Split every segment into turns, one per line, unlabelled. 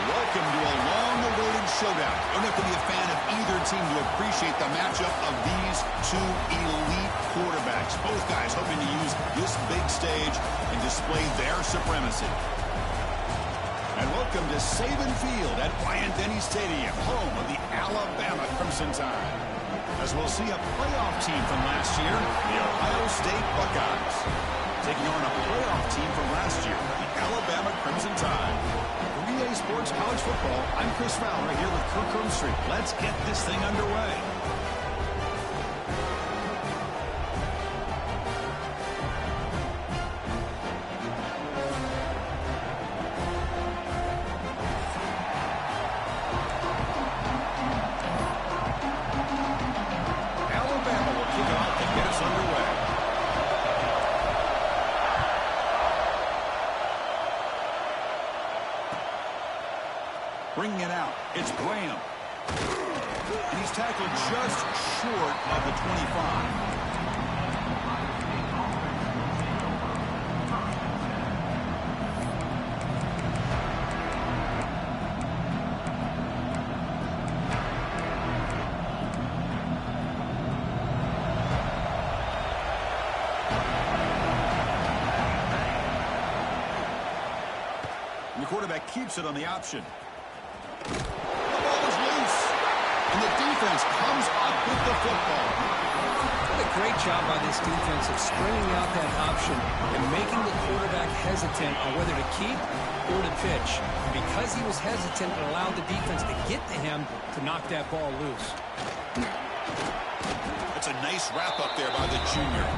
Welcome to a long-awaited showdown. You don't have to be a fan of either team to appreciate the matchup of these two elite quarterbacks. Both guys hoping to use this big stage and display their supremacy. And welcome to Saban Field at Bryant-Denny Stadium, home of the Alabama Crimson Tide. As we'll see a playoff team from last year, the Ohio State Buckeyes, taking on a playoff team from last year, the Alabama Crimson Tide. For EA Sports College Football, I'm Chris Fowler here with Kirk Herbstreit. Let's get this thing underway. Alabama will kick off and get us underway. Bringing it out, it's Graham. And he's tackled just short of the 25. And the quarterback keeps it on the option. And the defense comes up with the football.
What a great job by this defense of stringing out that option and making the quarterback hesitant on whether to keep or to pitch. And because he was hesitant, it allowed the defense to get to him to knock that ball loose.
That's a nice wrap-up there by the junior.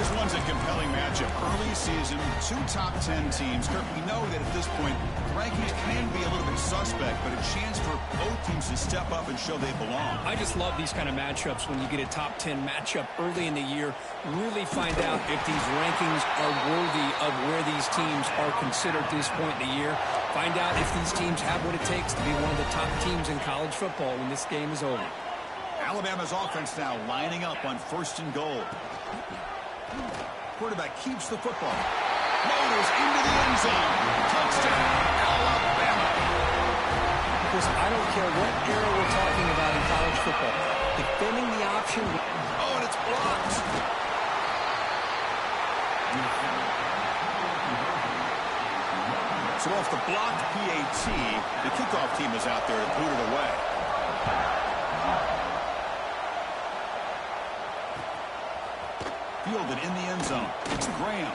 This one's a compelling matchup. Early season, two top 10 teams. Kirk, we know that at this point, the rankings can be a little bit suspect, but a chance for both teams to step up and show they belong.
I just love these kind of matchups when you get a top 10 matchup early in the year. Really find out if these rankings are worthy of where these teams are considered at this point in the year. Find out if these teams have what it takes to be one of the top teams in college football when this game is over.
Alabama's offense now lining up on 1st and goal. Quarterback keeps the football. Motors into the end zone. Touchdown, Alabama.
Because I don't care what era we're talking about in college football. Defending the option.
Oh, and it's blocked. So off the blocked PAT, the kickoff team is out there to boot it away. Fielded in the end zone. It's Graham.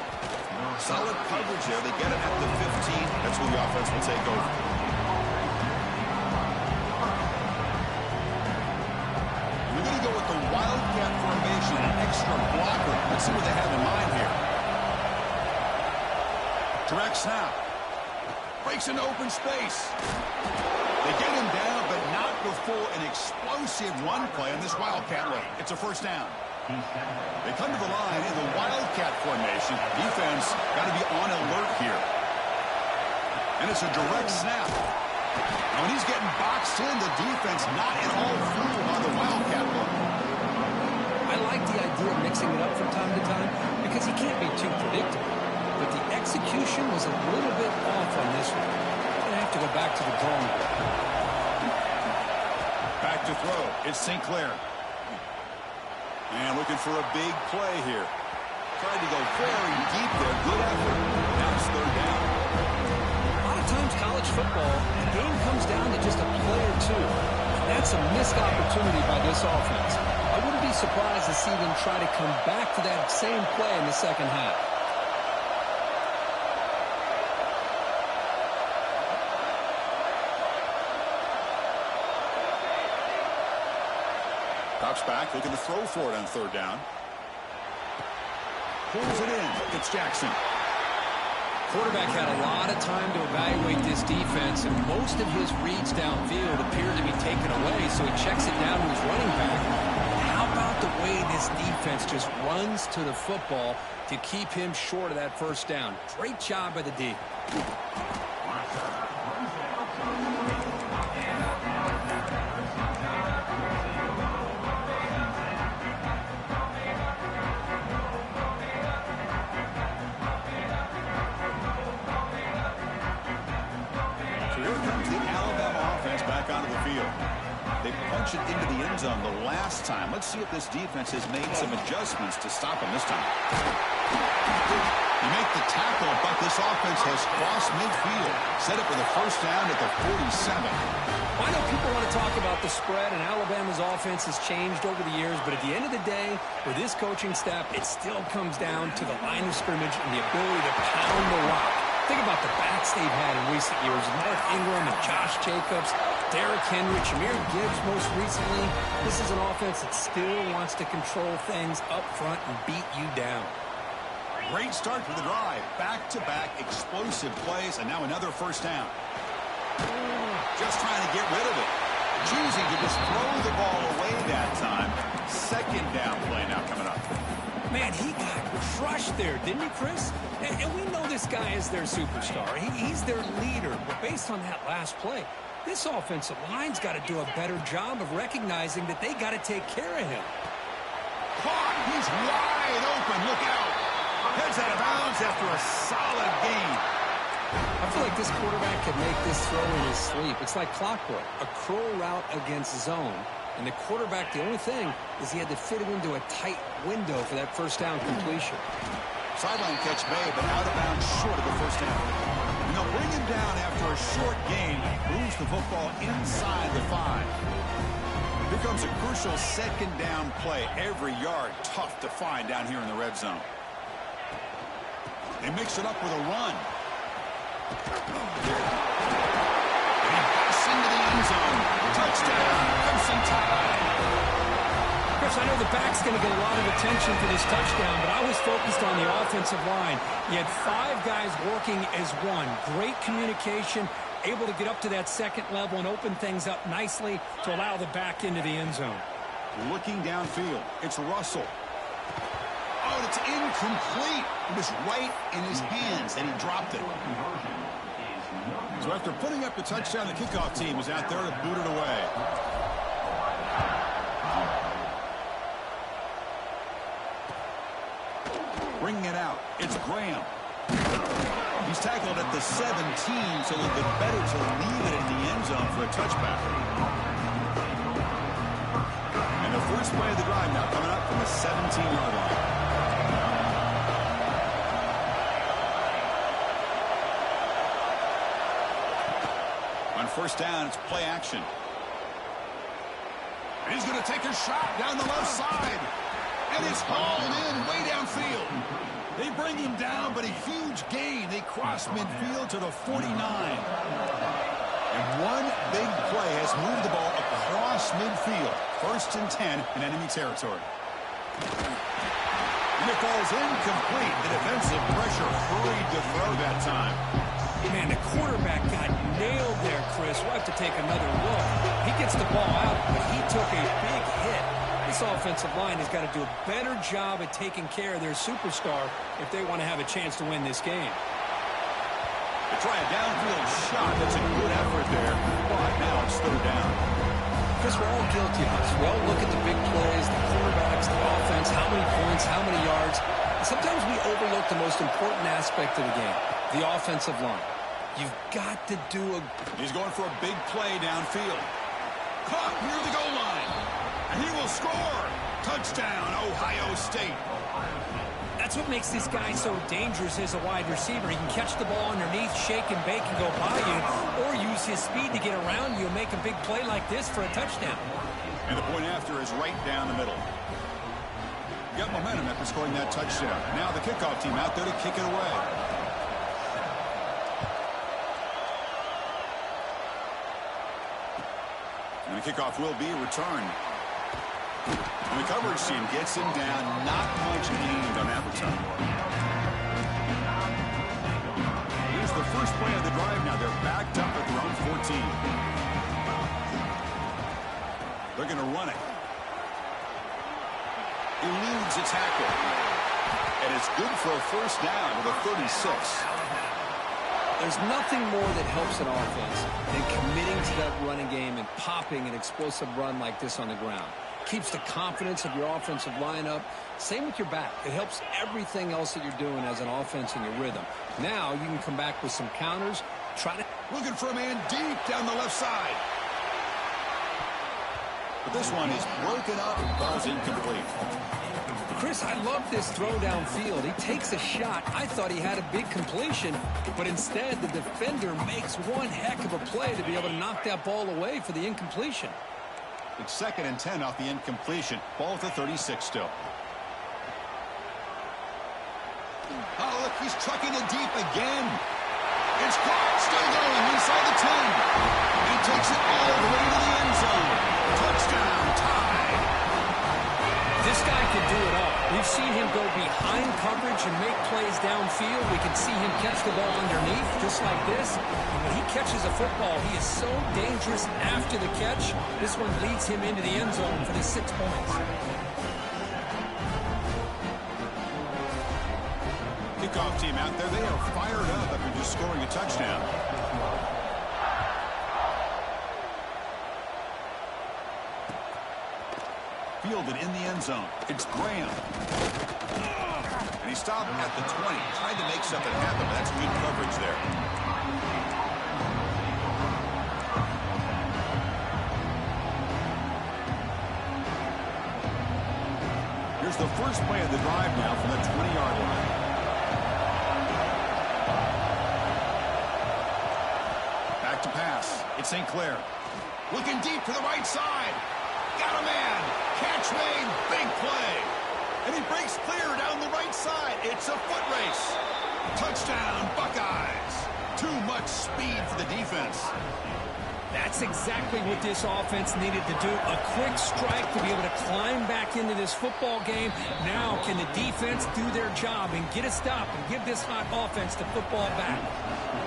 Solid coverage there. They get it at the 15. That's where the offense will take over. We're going to go with the Wildcat formation, an extra blocker. Let's see what they have in mind here. Direct snap. Breaks into open space. They get him down, but not before an explosive run play on this Wildcat look. It's a first down. They come to the line in the Wildcat formation. Defense got to be on alert here. And it's a direct snap. When he's getting boxed in, the defense not at all fooled on the Wildcat look.
I like the idea of mixing it up from time to time because he can't be too predictable. But the execution was a little bit off on this one. I'm going to have to go back to the drawing board.
Back to throw. It's St. Clair. And looking for a big play here. Tried to go very deep there. Good effort. Now it's third down.
A lot of times college football, the game comes down to just a play or two. That's a missed opportunity by this offense. I wouldn't be surprised to see them try to come back to that same play in the second half.
Drops back, looking to throw for it on third down. Pulls it in. It's Jackson.
Quarterback had a lot of time to evaluate this defense, and most of his reads downfield appeared to be taken away, so he checks it down to his running back. How about the way this defense just runs to the football to keep him short of that first down? Great job by the D.
They punch it into the end zone the last time. Let's see if this defense has made some adjustments to stop him this time. You make the tackle, but this offense has crossed midfield. Set it for the first down at the 47.
I know people want to talk about the spread, and Alabama's offense has changed over the years, but at the end of the day, with this coaching staff, it still comes down to the line of scrimmage and the ability to pound the rock. Think about the backs they've had in recent years. Mark Ingram and Josh Jacobs, Derrick Henry, Jahmyr Gibbs most recently. This is an offense that still wants to control things up front and beat you down.
Great start to the drive. Back-to-back explosive plays, and now another first down. Just trying to get rid of it. Choosing to just throw the ball away that time. Second down play now coming up.
Man, he got crushed there, didn't he, Chris? And we know this guy is their superstar. He's their leader. But based on that last play, this offensive line's got to do a better job of recognizing that they got to take care of him.
Caught. He's wide open. Look out. Heads out of bounds after a solid gain.
I feel like this quarterback could make this throw in his sleep. It's like clockwork. A curl route against zone. And the quarterback, the only thing is he had to fit it into a tight window for that first down completion.
Sideline catch made, but out of bounds short of the first down. And they'll bring him down after a short gain. Moves the football inside the 5. Here comes a crucial second down play. Every yard tough to find down here in the red zone. They mix it up with a run. And he busts into the end zone. Touchdown, Crimson Tide.
Chris, I know the back's going to get a lot of attention for this touchdown, but I was focused on the offensive line. You had 5 guys working as one. Great communication, able to get up to that second level and open things up nicely to allow the back into the end zone.
Looking downfield, it's Russell. Oh, it's incomplete. It was right in his hands, and he dropped it. So after putting up the touchdown, the kickoff team is out there to boot it away. Bringing it out, it's Graham. He's tackled at the 17, so a little bit better to leave it in the end zone for a touchback. And the first play of the drive now coming up from the 17-yard line. On first down, it's play action. And he's going to take a shot down the left side. And it's hauled in way downfield. They bring him down, but a huge gain. They cross midfield to the 49. And one big play has moved the ball across midfield. 1st and 10 in enemy territory. And it falls incomplete. The defensive pressure hurried to throw that time.
Man, the quarterback got nailed there, Chris. We'll have to take another look. He gets the ball out, but he took a big hit. This offensive line has got to do a better job at taking care of their superstar if they want to have a chance to win this game.
They try a downfield shot. That's a good effort there. But now it's third down.
Because we're all guilty of this. We all look at the big plays, the quarterbacks, the offense, how many points, how many yards. And sometimes we overlook the most important aspect of the game, the offensive line. You've got to do a...
He's going for a big play downfield. Caught near the goal line. And he will score. Touchdown, Ohio State.
That's what makes this guy so dangerous as a wide receiver. He can catch the ball underneath, shake and bake and go by you, or use his speed to get around you and make a big play like this for a touchdown.
And the point after is right down the middle. Got momentum after scoring that touchdown. Now the kickoff team out there to kick it away. And the kickoff will be returned. And the coverage team gets him down. Not much gained on that return. Here's the first play of the drive now. They're backed up at their own 14. They're going to run it. Eludes a tackle. And it's good for a first down to the 36.
There's nothing more that helps an offense than committing to that running game and popping an explosive run like this on the ground. Keeps the confidence of your offensive lineup. Same with your back. It helps everything else that you're doing as an offense in your rhythm. Now you can come back with some counters.
Looking for a man deep down the left side. But this one is broken up. Ball's incomplete.
Chris, I love this throw downfield. He takes a shot. I thought he had a big completion, but instead the defender makes one heck of a play to be able to knock that ball away for the incompletion.
It's 2nd and 10 off the incompletion. Ball at the 36 still. Oh, look, he's trucking it deep again. It's caught, still going inside the 10. He takes it all the way to the end zone. Touchdown, tie.
This guy can do it all. We've seen him go behind coverage and make plays downfield. We can see him catch the ball underneath, just like this. And when he catches a football, he is so dangerous after the catch. This one leads him into the end zone for the 6 points.
Kickoff team out there, they are fired up after just scoring a touchdown. Fielded in the end zone. It's Graham. And he stopped at the 20. Tried to make something happen, but that's good coverage there. Here's the first play of the drive now from the 20-yard line. Back to pass. It's St. Clair. Looking deep to the right side. Got a man. Catch made. Big play. And he breaks clear down the right side. It's a foot race. Touchdown, Buckeyes. Too much speed for the defense.
That's exactly what this offense needed to do. A quick strike to be able to climb back into this football game. Now can the defense do their job and get a stop and give this hot offense the football back?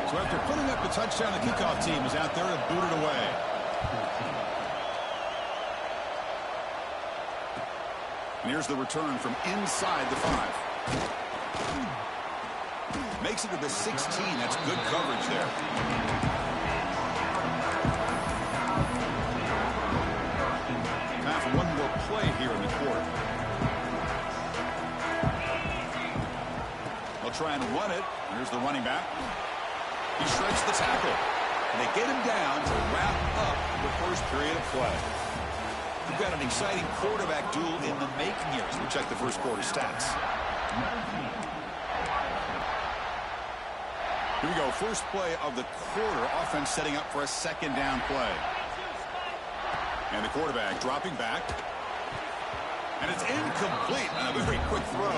So after putting up the touchdown, the kickoff team is out there to boot it away. And here's the return from inside the 5. Makes it to the 16. That's good coverage there. Time for one more play here in the quarter. They'll try and run it. Here's the running back. He shreds the tackle. And they get him down to wrap up the first period of play. We've got an exciting quarterback duel in the making here as we check the first quarter stats. Here we go. First play of the quarter. Offense setting up for a 2nd down play. And the quarterback dropping back. And it's incomplete. A very quick throw.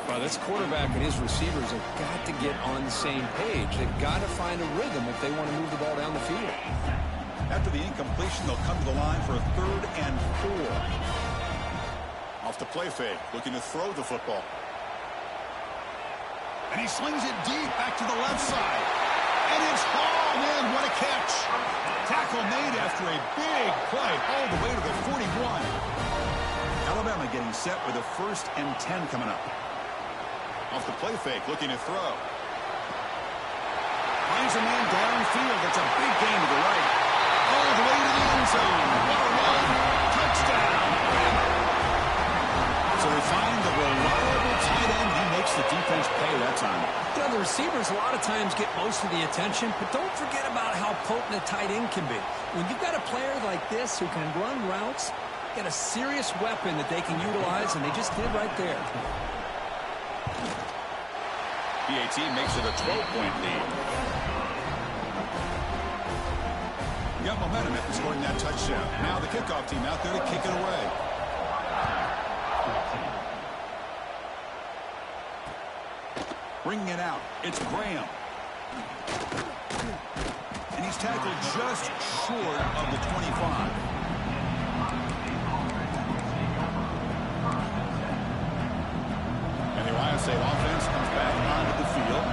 Well, this quarterback and his receivers have got to get on the same page. They've got to find a rhythm if they want to move the ball down the field.
After the incompletion, they'll come to the line for a 3rd and 4. Off the play fake, looking to throw the football. And he slings it deep back to the left side. And it's hauled in. What a catch. Tackle made after a big play all the way to the 41. Alabama getting set with a 1st and 10 coming up. Off the play fake, looking to throw. Finds a man downfield. That's a big gain to the right. All the way to the end zone. What a run. Touchdown. So they find the reliable tight end. He makes the defense pay that time.
You know, the receivers a lot of times get most of the attention, but don't forget about how potent a tight end can be. When you've got a player like this who can run routes, get a serious weapon that they can utilize, and they just did right there.
PAT makes it a 12-point lead. Got momentum after scoring that touchdown. Now the kickoff team out there to kick it away. Bringing it out. It's Graham. And he's tackled just short of the 25. And the Ohio State offense comes back onto the field.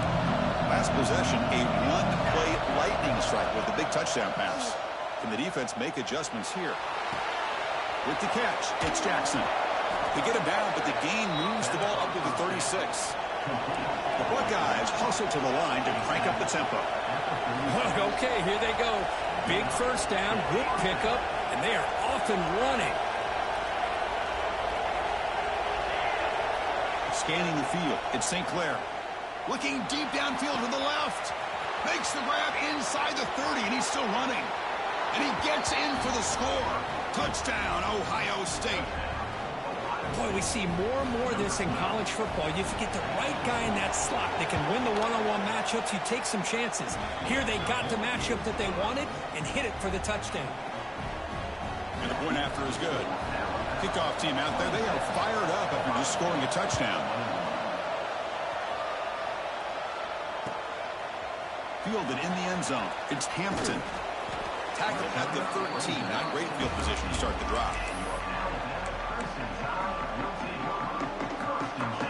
Last possession, a one-play lightning strike with a big touchdown pass. Can the defense make adjustments here? With the catch, it's Jackson. They get him down, but the gain moves the ball up to the 36. The Buckeyes hustle to the line to crank up the tempo.
Okay, here they go. Big first down, good pickup, and they are off and running.
Scanning the field, it's St. Clair. Looking deep downfield to the left. Makes the grab inside the 30, and he's still running. And he gets in for the score. Touchdown, Ohio State.
Boy, we see more and more of this in college football. If you get the right guy in that slot, they can win the one-on-one matchups. You take some chances. Here they got the matchup that they wanted and hit it for the touchdown.
And the point after is good. Kickoff team out there, they are fired up after just scoring a touchdown. Fielded in the end zone. It's Hampton. Tackled at the 13. Not great field position to start the drive.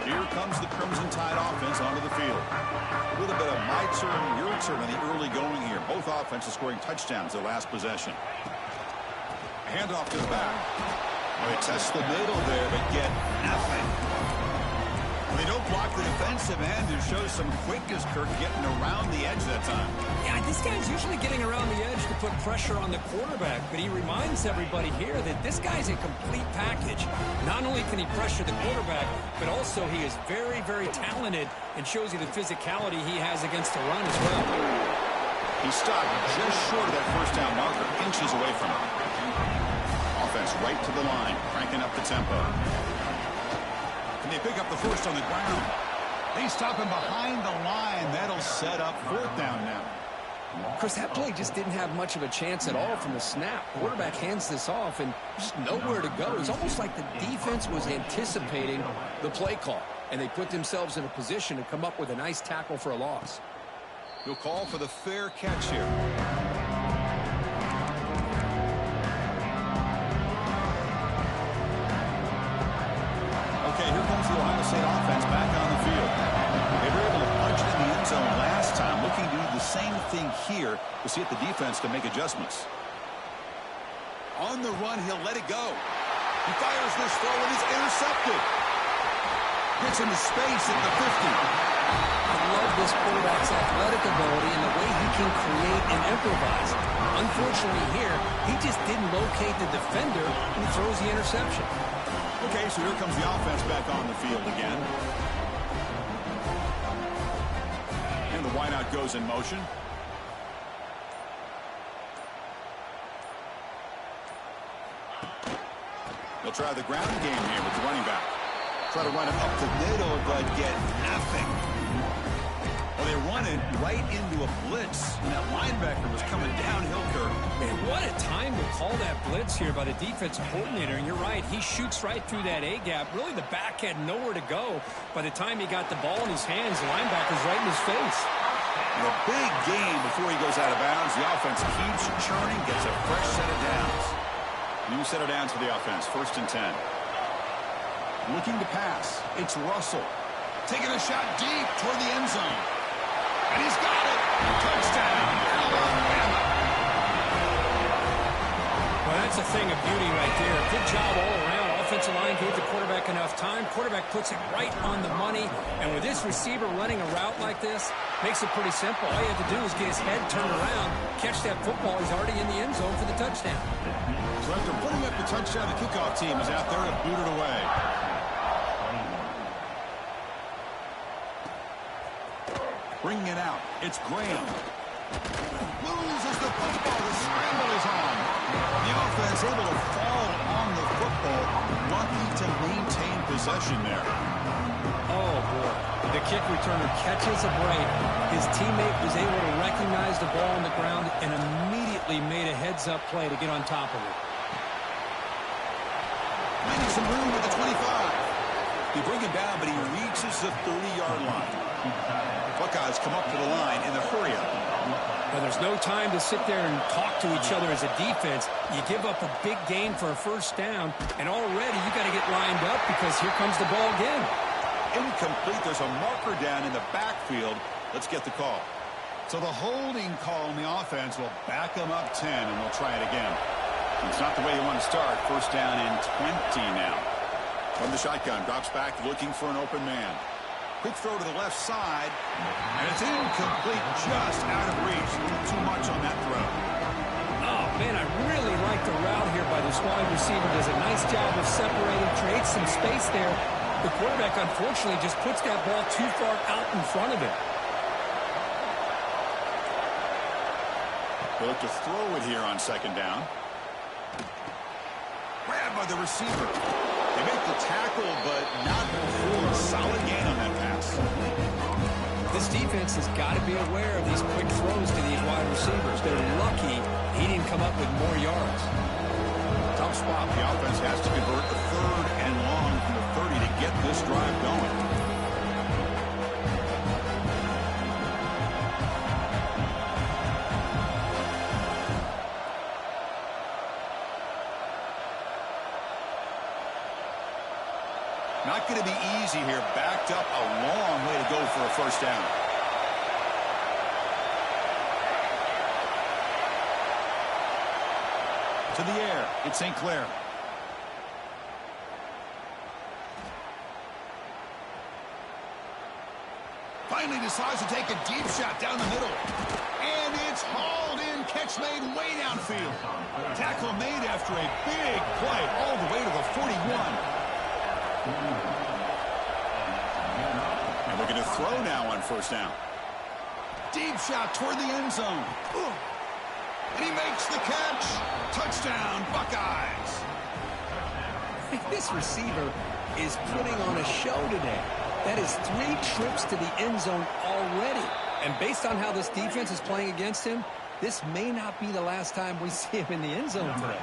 Here comes the Crimson Tide offense onto the field. A little bit of my turn, your turn in the early going here. Both offenses scoring touchdowns their last possession. Handoff to the back. They test the middle there, but get nothing. They don't block the defensive end and show some quickness, Kirk, getting around the edge that time.
Yeah, this guy's usually getting around the edge to put pressure on the quarterback, but he reminds everybody here that this guy's a complete package. Not only can he pressure the quarterback, but also he is very, very talented and shows you the physicality he has against the run as well.
He stopped just short of that first down marker, inches away from it. Offense right to the line, cranking up the tempo. And they pick up the first on the ground. They stop him behind the line. That'll set up fourth down now.
Chris, that play just didn't have much of a chance at all from the snap. Quarterback hands this off and just nowhere to go. It's almost like the defense was anticipating the play call, and they put themselves in a position to come up with a nice tackle for a loss.
He'll call for the fair catch here. Okay, here comes the Ohio State offense back on the field. They were able to punch it in the end zone last time. Looking to do the same thing here to see if the defense can make adjustments. On the run, he'll let it go. He fires this throw and is intercepted. Gets into space at the 50.
I love this quarterback's athletic ability and the way he can create and improvise. Unfortunately here, he just didn't locate the defender and he throws the interception.
Okay, so here comes the offense back on the field again. And the wideout goes in motion. They'll try the ground game here with the running back. Try to run it up the middle, but get nothing. Well, they run it right into a blitz, and that linebacker was coming downhill, Kirk.
Man, what a time to call that blitz here by the defensive coordinator. And you're right, he shoots right through that A-gap. Really, the back had nowhere to go. By the time he got the ball in his hands, the linebacker's right in his face.
And a big gain before he goes out of bounds. The offense keeps churning, gets a fresh set of downs. New set of downs for the offense, 1st and 10. Looking to pass. It's Russell. Taking a shot deep toward the end zone. And he's got it. Touchdown, Alabama.
Well, that's a thing of beauty right there. Good job all around. Offensive line gave the quarterback enough time. Quarterback puts it right on the money. And with this receiver running a route like this, makes it pretty simple. All you have to do is get his head turned around, catch that football. He's already in the end zone for the touchdown.
So after putting up the touchdown, the kickoff team is out there to boot it away. Bringing it out. It's Graham. Loses the football. The scramble is on. The offense able to fall on the football. Lucky to maintain possession there.
Oh, boy. The kick returner catches a break. His teammate was able to recognize the ball on the ground and immediately made a heads-up play to get on top of it.
Finding some room at the 25. They bring him down, but he reaches the 30-yard line. Buckeyes come up to the line in the hurry-up.
Well, there's no time to sit there and talk to each other as a defense. You give up a big gain for a first down, and already you got to get lined up because here comes the ball again.
Incomplete. There's a marker down in the backfield. Let's get the call. So the holding call on the offense will back them up 10, and we'll try it again. It's not the way you want to start. First down and 20 now. From the shotgun, drops back looking for an open man. Quick throw to the left side, and it's incomplete, just out of reach. A little too much on that throw.
Oh, man, I really like the route here by this wide receiver. Does a nice job of separating, creates some space there. The quarterback, unfortunately, just puts that ball too far out in front of him.
They look to throw it here on second down. Grabbed by the receiver. They make the tackle, but not before a solid gain on that pass.
This defense has got to be aware of these quick throws to these wide receivers. They're lucky he didn't come up with more yards.
Tough spot. The offense has to convert a third and long from the 30 to get this drive going. Not going to be easy here. Backed up a long way to go for a first down. To the air. It's St. Clair. Finally decides to take a deep shot down the middle. And it's hauled in. Catch made way downfield. Tackle made after a big play all the way to the 41. And we're going to throw now on first down. Deep shot toward the end zone. And he makes the catch. Touchdown, Buckeyes.
This receiver is putting on a show today. That is 3 trips to the end zone already. And based on how this defense is playing against him, this may not be the last time we see him in the end zone today.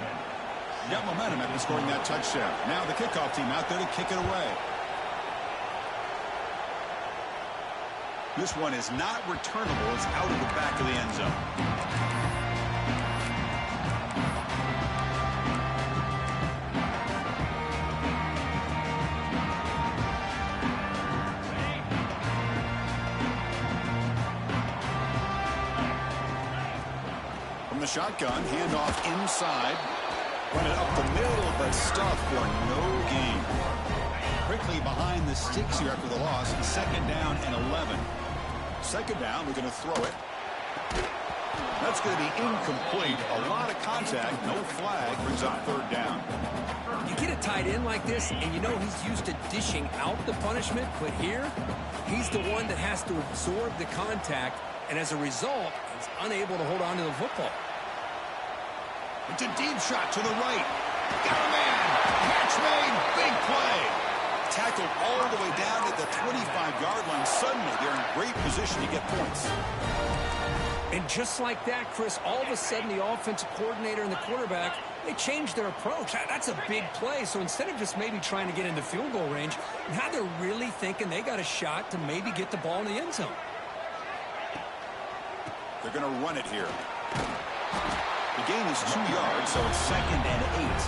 Got momentum after scoring that touchdown. Now the kickoff team out there to kick it away. This one is not returnable. It's out of the back of the end zone. From the shotgun, handoff inside. Run it up the middle, but stuffed for no gain. Quickly behind the sticks here after the loss. Second down and 11. Second down, we're going to throw it. That's going to be incomplete. A lot of contact, no flag, brings up third down.
You get a tight end like this, and you know he's used to dishing out the punishment, but here, he's the one that has to absorb the contact, and as a result, he's unable to hold on to the football.
It's a deep shot to the right. Got a man. Catch made. Big play. Tackled all the way down to the 25-yard line. Suddenly, they're in great position to get points.
And just like that, Chris, all of a sudden the offensive coordinator and the quarterback, they changed their approach. That's a big play. So instead of just maybe trying to get into field goal range, now they're really thinking they got a shot to maybe get the ball in the end zone.
They're going to run it here. The gain is 2 yards, so it's second and 8.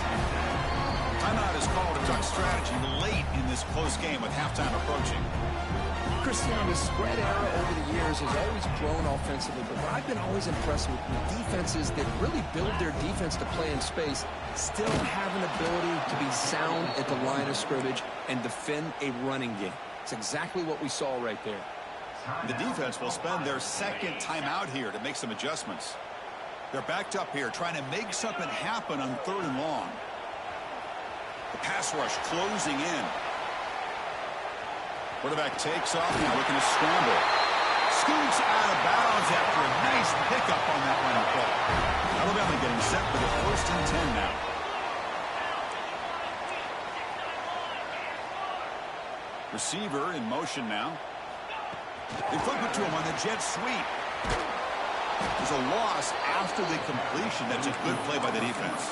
Timeout is called to talk strategy late in this close game with halftime approaching.
Cristiano, the spread era over the years has always grown offensively, but what I've been always impressed with defenses that really build their defense to play in space still have an ability to be sound at the line of scrimmage and defend a running game. It's exactly what we saw right there.
The defense will spend their second timeout here to make some adjustments. They're backed up here trying to make something happen on third and long. The pass rush closing in. Quarterback takes off now looking to scramble. Scoots out of bounds after a nice pickup on that running play. Alabama getting set for the first and 10 now. Receiver in motion now. They flip it to him on the jet sweep. There's a loss after the completion. That's a good play by the defense.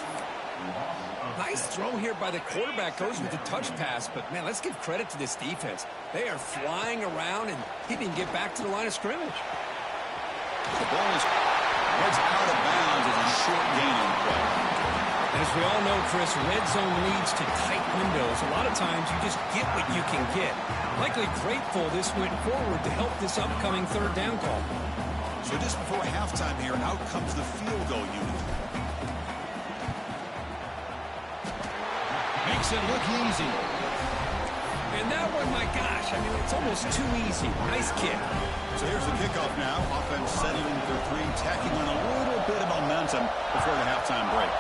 Nice throw here by the quarterback. Goes with the touch pass. But, man, let's give credit to this defense. They are flying around, and he didn't get back to the line of scrimmage.
The ball is out of bounds as a short gain on the play.
As we all know, Chris, red zone leads to tight windows. A lot of times you just get what you can get. Likely grateful this went forward to help this upcoming third down call.
So just before halftime here, out comes the field goal unit. Makes it look easy.
And that one, my gosh, I mean, it's almost too easy. Nice kick.
So here's the kickoff now. Offense settling for three, tacking on a little bit of momentum before the halftime break.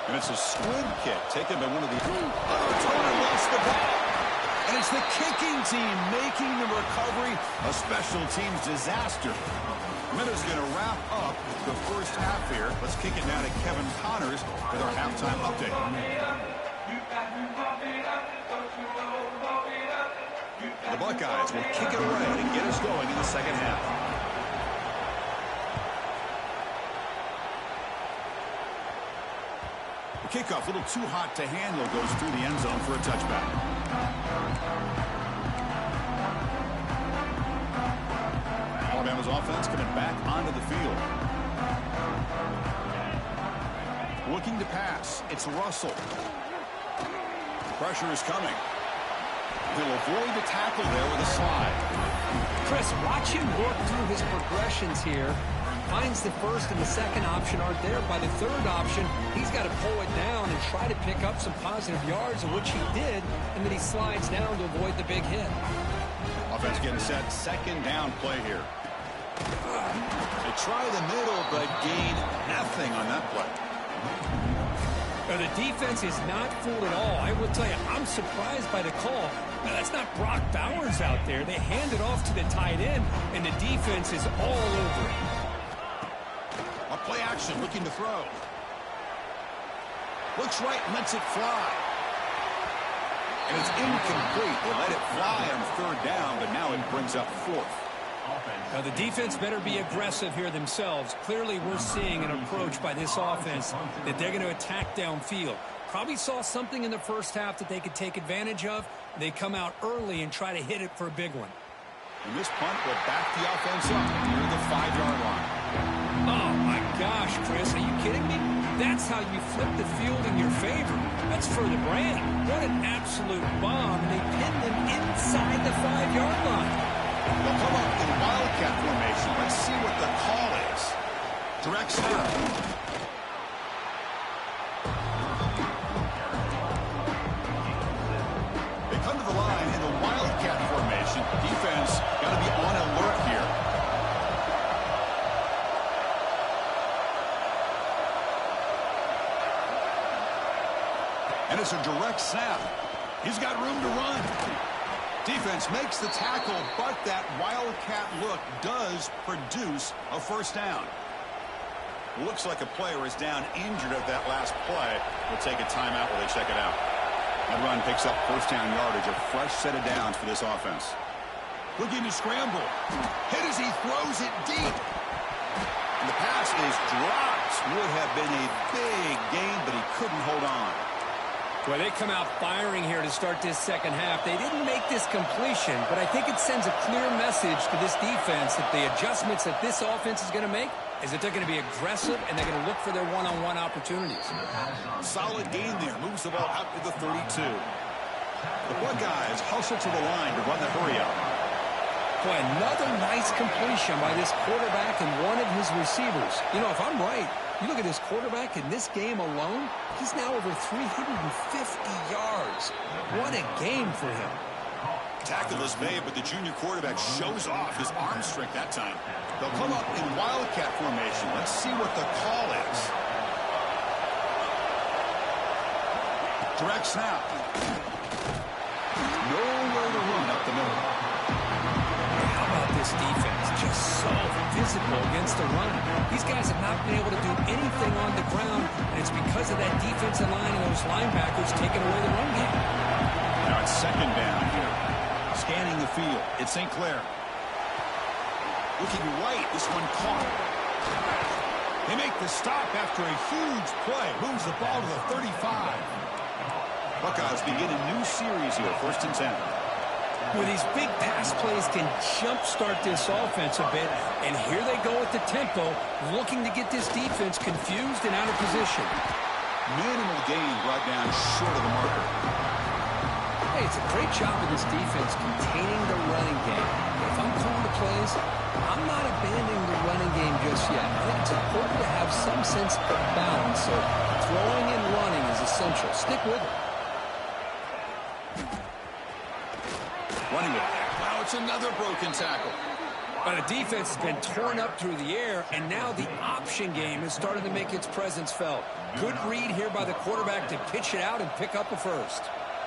And it's a squib kick taken by one of the... Turner lost the ball. And it's the kicking team making the recovery a special teams disaster. Minutes going to wrap up the first half here. Let's kick it now to Kevin Connors with our halftime update. The Buckeyes will kick it away to get us going in the second half. The kickoff, a little too hot to handle, goes through the end zone for a touchback. Alabama's offense coming back onto the field. Looking to pass. It's Russell. Pressure is coming. He'll avoid the tackle there with a slide.
Chris, watch him work through his progressions here. Finds the first and the second option aren't there. By the third option, he's got to pull it down and try to pick up some positive yards, of which he did, and then he slides down to avoid the big hit.
Offense getting set. Second down play here. They try the middle, but gain nothing on that play.
Now, the defense is not fooled at all. I will tell you, I'm surprised by the call. Now, that's not Brock Bowers out there. They hand it off to the tight end, and the defense is all over it.
A play action, looking to throw. Looks right, lets it fly. And it's incomplete. They let it fly on third down, but now it brings up fourth.
Now, the defense better be aggressive here themselves. Clearly, we're seeing an approach by this offense that they're going to attack downfield. Probably saw something in the first half that they could take advantage of. They come out early and try to hit it for a big one.
And this punt will back the offense up near the 5-yard line.
Oh, my gosh, Chris, are you kidding me? That's how you flip the field in your favor. That's for the brand. What an absolute bomb. They pinned him inside the 5-yard line.
They'll come up in Wildcat formation. Let's see what the call is. Direct snap. They come to the line in the Wildcat formation. Defense got to be on alert here. And it's a direct snap. He's got room to run. Defense makes the tackle, but that Wildcat look does produce a first down. Looks like a player is down injured at that last play. We'll take a timeout while they check it out. That run picks up first down yardage, a fresh set of downs for this offense. Looking to scramble. Hit as he throws it deep. And the pass is dropped. Would have been a big gain, but he couldn't hold on.
Well, they come out firing here to start this second half. They didn't make this completion, but I think it sends a clear message to this defense that the adjustments that this offense is going to make is that they're going to be aggressive and they're going to look for their one-on-one opportunities.
Solid gain there. Moves the ball out to the 32. The Buckeyes hustle to the line to run the hurry up.
Boy, another nice completion by this quarterback and one of his receivers. You know, if I'm right, you look at this quarterback in this game alone, he's now over 350 yards. What a game for him.
Tackle is made, but the junior quarterback shows off his arm strength that time. They'll come up in Wildcat formation. Let's see what the call is. Direct snap. Nowhere to run up the middle.
How about this defense? Just so physical against the run. These guys have not been able to do anything on the ground, and it's because of that defensive line and those linebackers taking away the run game.
Now on second down here. Scanning the field. It's St. Clair. Looking right. This one caught. They make the stop after a huge play. Moves the ball to the 35. Buckeyes begin a new series here. 1st and 10.
Well, these big pass plays can jumpstart this offense a bit. And here they go at the tempo, looking to get this defense confused and out of position.
Minimal gain brought down short of the marker.
Hey, it's a great job of this defense containing the running game. If I'm calling the plays, I'm not abandoning the running game just yet. I think it's important to have some sense of balance. So throwing and running is essential. Stick with it.
Running it. Wow, it's another broken tackle.
But the defense has been torn up through the air, and now the option game is starting to make its presence felt. Good read here by the quarterback to pitch it out and pick up a first.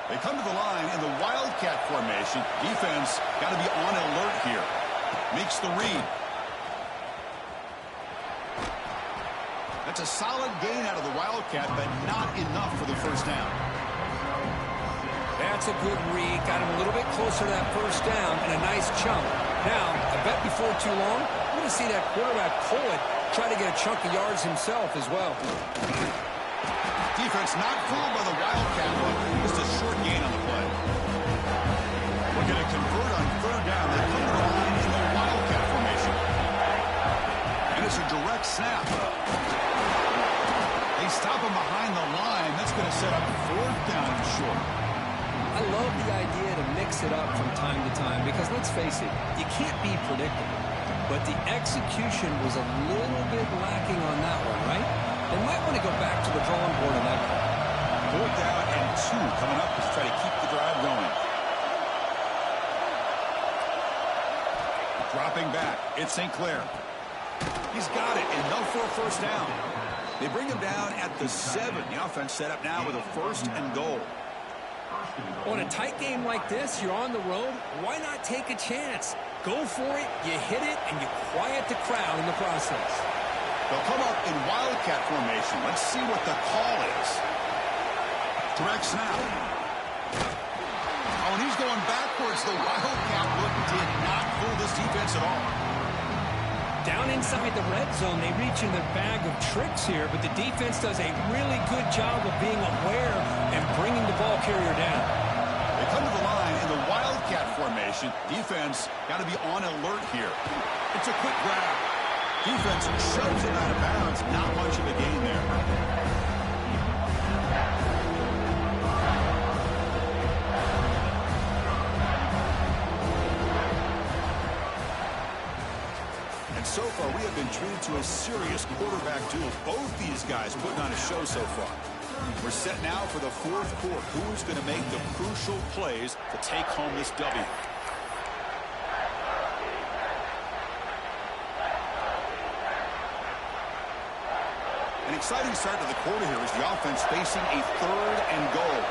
They come to the line in the Wildcat formation. Defense got to be on alert here. Makes the read. That's a solid gain out of the Wildcat, but not enough for the first down.
That's a good read. Got him a little bit closer to that first down and a nice chunk. Now, I bet before too long, we're going to see that quarterback pull it, try to get a chunk of yards himself as well.
Defense not fooled by the Wildcat look. Just a short gain on the play. Looking to convert on 3rd down. They come to the line in the Wildcat formation. And it's a direct snap. They stop him behind the line. That's going to set up 4th down and short.
I love the idea to mix it up from time to time because, let's face it, you can't be predictable. But the execution was a little bit lacking on that one, right? They might want to go back to the drawing board on that one.
4th down and 2 coming up to try to keep the drive going. Dropping back. It's St. Clair. He's got it. Enough for a first down. They bring him down at the 7. The offense set up now with a 1st and goal.
On a tight game like this, you're on the road, why not take a chance? Go for it, you hit it, and you quiet the crowd in the process.
They'll come up in Wildcat formation. Let's see what the call is. Direct snap. Oh, and he's going backwards. The Wildcat look did not fool this defense at all.
Down inside the red zone, they reach in their bag of tricks here, but the defense does a really good job of being aware and bringing the ball carrier down.
They come to the line in the Wildcat formation. Defense got to be on alert here. It's a quick grab. Defense shoves him out of bounds. Not much of a gain there. And so far, we have been treated to a serious quarterback duel. Both these guys putting on a show so far. We're set now for the 4th quarter. Who's going to make the crucial plays to take home this W? An exciting start to the quarter here as the offense facing a 3rd and goal.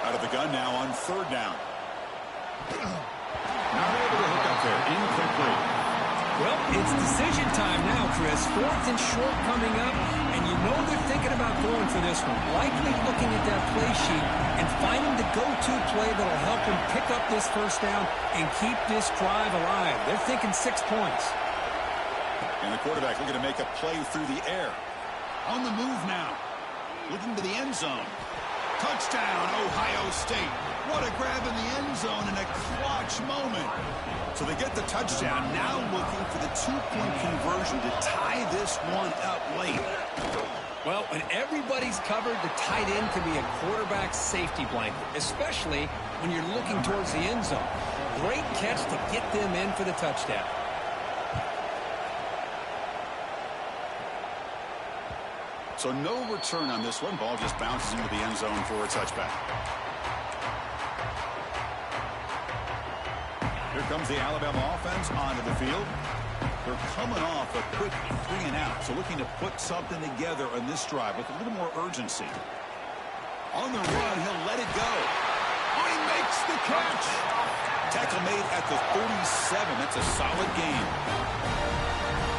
Out of the gun now on 3rd down. Not able to hook up there. Incomplete.
Well, it's decision time now, Chris. 4th and short coming up, and you know they're thinking about going for this one. Likely looking at that play sheet and finding the go-to play that'll help them pick up this first down and keep this drive alive. They're thinking 6 points.
And the quarterback looking to make a play through the air. On the move now. Looking to the end zone. Touchdown, Ohio State. What a grab in the end zone in a clutch moment. So they get the touchdown, now looking for the 2-point conversion to tie this one up late.
Well, when everybody's covered, the tight end can be a quarterback's safety blanket, especially when you're looking towards the end zone. Great catch to get them in for the touchdown.
So no return on this one. Ball just bounces into the end zone for a touchback. Here comes the Alabama offense onto the field. They're coming off a quick 3 and out, so looking to put something together on this drive with a little more urgency. On the run, he'll let it go. Oh, he makes the catch. Tackle made at the 37. That's a solid gain.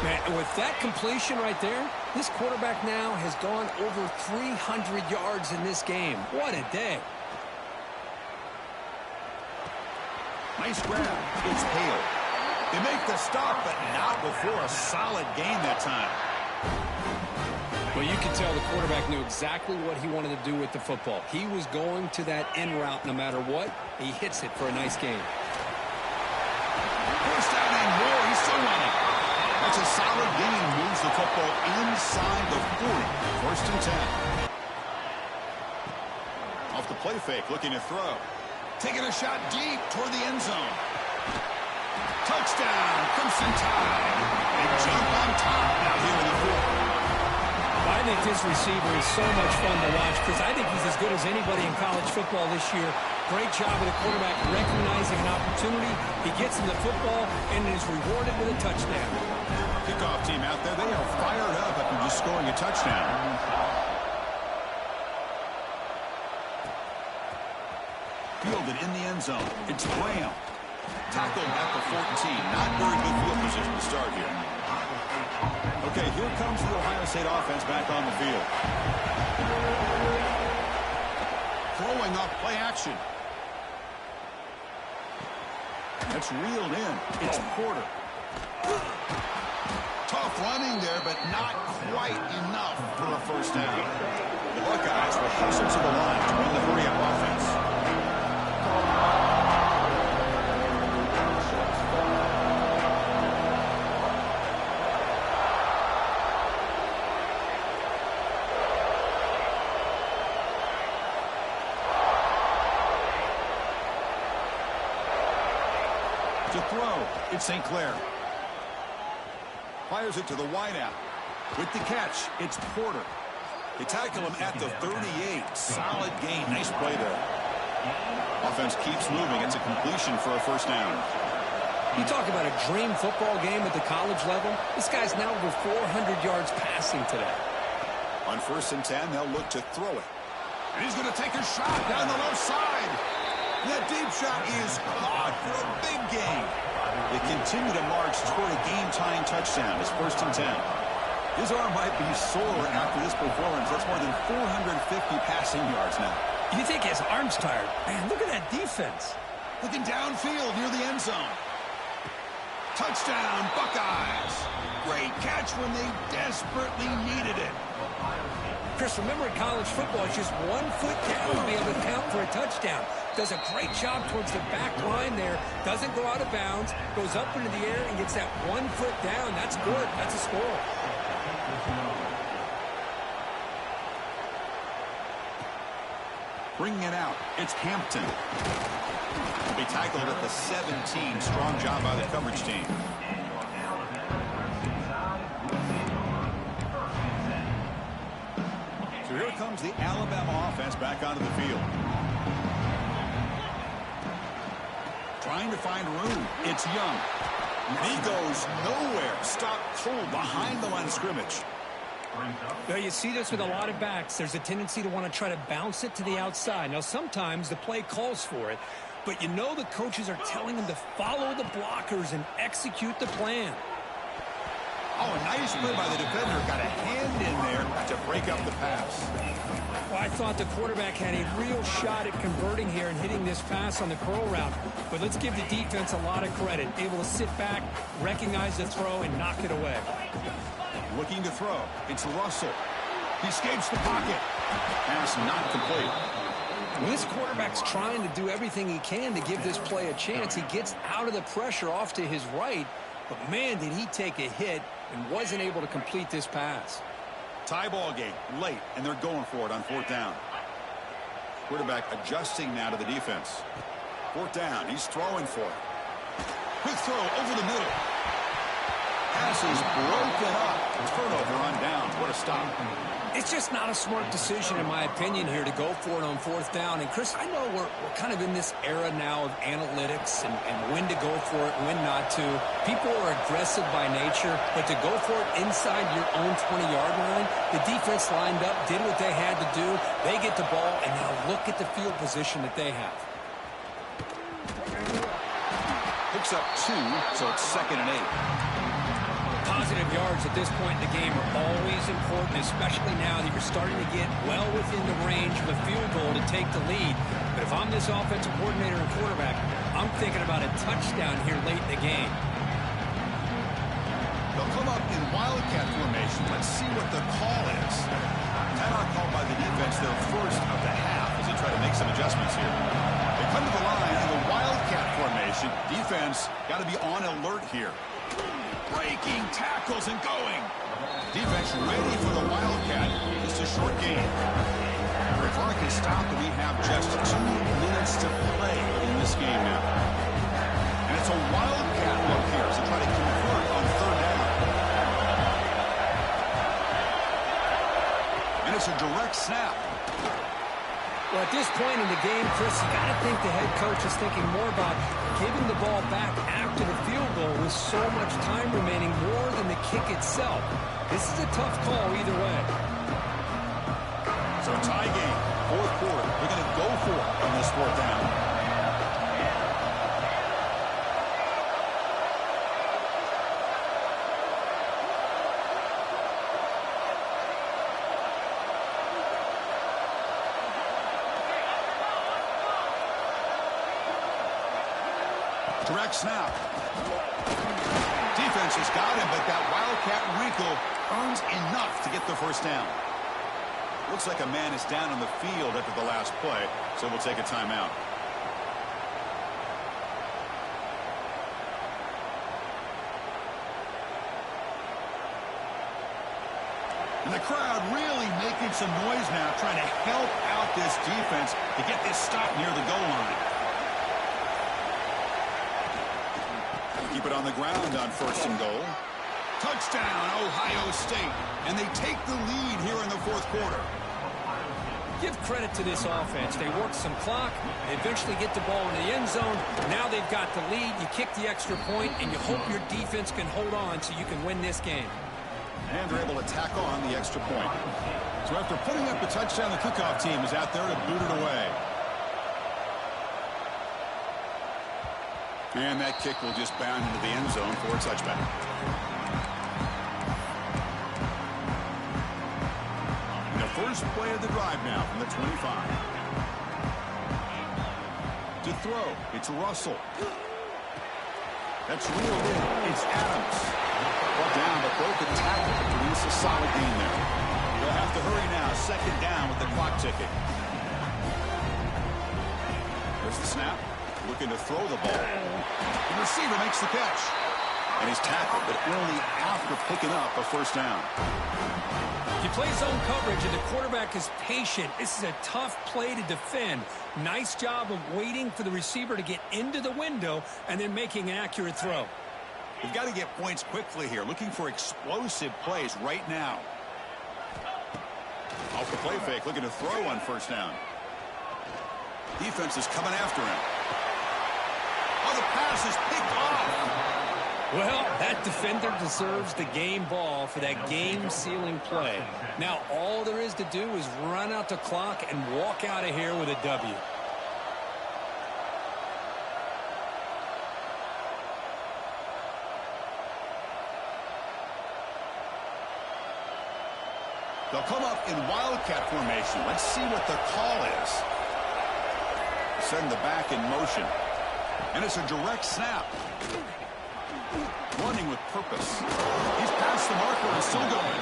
Man, with that completion right there, this quarterback now has gone over 300 yards in this game. What a day.
Nice grab. It's Hale. They make the stop, but not before a solid gain that time.
Well, you can tell the quarterback knew exactly what he wanted to do with the football. He was going to that in route no matter what. He hits it for a nice gain.
First down and more. He's still running. That's a solid gain. Moves the football inside the 40. First and 10. Off the play fake, looking to throw. Taking a shot deep toward the end zone. Touchdown, Crimson Tide. They jump on top now here in the fourth.
I think this receiver is so much fun to watch because I think he's as good as anybody in college football this year. Great job of the quarterback recognizing an opportunity. He gets him the football and is rewarded with a touchdown.
Kickoff team out there, they are fired up after just scoring a touchdown. Fielded in the end zone. It's Graham. Tackled at the 14. Not very good field position to start here. Okay, here comes the Ohio State offense back on the field. Throwing off play action. That's reeled in. It's Porter. Tough running there, but not quite enough for a first down. The Buckeyes will hustle to the line to run the hurry-up offense. To throw, it's St. Clair. Fires it to the wideout. With the catch, it's Porter. They tackle him at the 38. Solid gain. Nice play there. Offense keeps moving. It's a completion for a first down.
You talk about a dream football game at the college level. This guy's now over 400 yards passing today.
On first and 10, they'll look to throw it. And he's going to take a shot down the left side. That deep shot is caught for a big gain. They continue to march toward a game-tying touchdown. It's first and 10. His arm might be sore after this performance. That's more than 450 passing yards now.
You think his arm's tired? Man, look at that defense.
Looking downfield near the end zone. Touchdown, Buckeyes. Great catch when they desperately needed it.
Chris, remember in college football, it's just 1 foot down to be able to count for a touchdown. Does a great job towards the back line there. Doesn't go out of bounds. Goes up into the air and gets that 1 foot down. That's good. That's a score.
Bringing it out. It's Hampton. Will be tackled at the 17. Strong job by the coverage team. So here comes the Alabama offense back onto the field. Trying to find room. It's Young. And he goes nowhere. Stopped cold behind the line of scrimmage.
Well, you see this with a lot of backs. There's a tendency to want to try to bounce it to the outside. Now, sometimes the play calls for it, but you know the coaches are telling them to follow the blockers and execute the plan.
Oh, a nice play by the defender. Got a hand in there to break up the pass.
Well, I thought the quarterback had a real shot at converting here and hitting this pass on the curl route. But let's give the defense a lot of credit. Able to sit back, recognize the throw, and knock it away.
Looking to throw. It's Russell. He escapes the pocket. Pass not complete.
When this quarterback's trying to do everything he can to give this play a chance, he gets out of the pressure off to his right. But, man, did he take a hit and wasn't able to complete this pass.
Tie ball game late, and they're going for it on fourth down. Quarterback adjusting now to the defense. Fourth down. He's throwing for it. Quick throw over the middle. Pass is broken up. Turnover on downs. What a stop.
It's just not a smart decision, in my opinion, here to go for it on fourth down. And, Chris, I know we're kind of in this era now of analytics and when to go for it, when not to. People are aggressive by nature, but to go for it inside your own 20-yard line, the defense lined up, did what they had to do. They get the ball, and now look at the field position that they have.
picks up 2, so it's 2nd and 8.
Positive yards at this point in the game are always important, especially now that you're starting to get well within the range of a field goal to take the lead. But if I'm this offensive coordinator and quarterback, I'm thinking about a touchdown here late in the game.
They'll come up in wildcat formation. Let's see what the call is. Timeout called by the defense, their first of the half, as they try to make some adjustments here. They come to the line in the wildcat formation. Defense got to be on alert here. Breaking tackles and going. Defense ready for the wildcat. Just a short game. The clock is stopped, and we have just 2 minutes to play in this game now. And it's a wildcat look here as they try to convert on 3rd down. And it's a direct snap.
Well, at this point in the game, Chris, you got to think the head coach is thinking more about giving the ball back after the field goal with so much time remaining more than the kick itself. This is a tough call either way.
So tie game, 4th quarter. They're going to go for it on this 4th down. Direct snap. Defense has got him, but that wildcat wrinkle earns enough to get the 1st down. Looks like a man is down on the field after the last play, so we'll take a timeout. And the crowd really making some noise now, trying to help out this defense to get this stop near the goal line. Keep it on the ground on 1st and goal. Touchdown, Ohio State. And they take the lead here in the 4th quarter.
Give credit to this offense. They work some clock. They eventually get the ball in the end zone. Now they've got the lead. You kick the extra point, and you hope your defense can hold on so you can win this game.
And they're able to tack on the extra point. So after putting up the touchdown, the kickoff team is out there to boot it away. And that kick will just bound into the end zone for a touchback. And the first play of the drive now from the 25. To throw, it's Russell. That's reeled in. It's Adams. Brought down, but broken tackle to produce a solid gain there. They'll have to hurry now. 2nd down with the clock ticking. There's the snap. Looking to throw the ball. The receiver makes the catch. And he's tackled, but only after picking up a 1st down.
You play zone coverage, and the quarterback is patient. This is a tough play to defend. Nice job of waiting for the receiver to get into the window and then making an accurate throw.
We've got to get points quickly here. Looking for explosive plays right now. Off the play fake, looking to throw on 1st down. Defense is coming after him. Oh, the pass is picked off.
Well, that defender deserves the game ball for that game-sealing play. Now, all there is to do is run out the clock and walk out of here with a W.
They'll come up in wildcat formation. Let's see what the call is. Send the back in motion. And it's a direct snap. Running with purpose. He's past the marker and still going.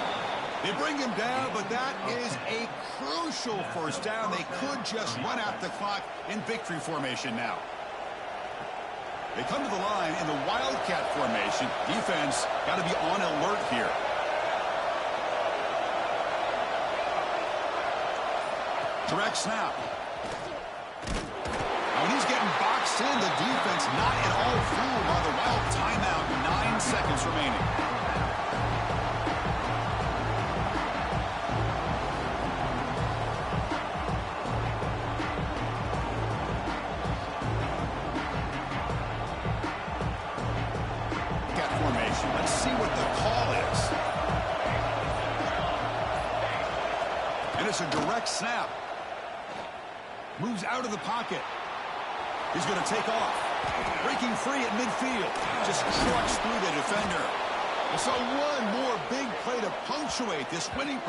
They bring him down, but that is a crucial 1st down. They could just run out the clock in victory formation now. They come to the line in the wildcat formation. Defense got to be on alert here. Direct snap. When he's getting boxed in, the defense not at all fooled by the wild timeout. 9 seconds remaining. Cat formation. Let's see what the call is. And it's a direct snap. Moves out of the pocket. He's going to take off. Breaking free at midfield. Just trucks through the defender. So one more big play to punctuate this winning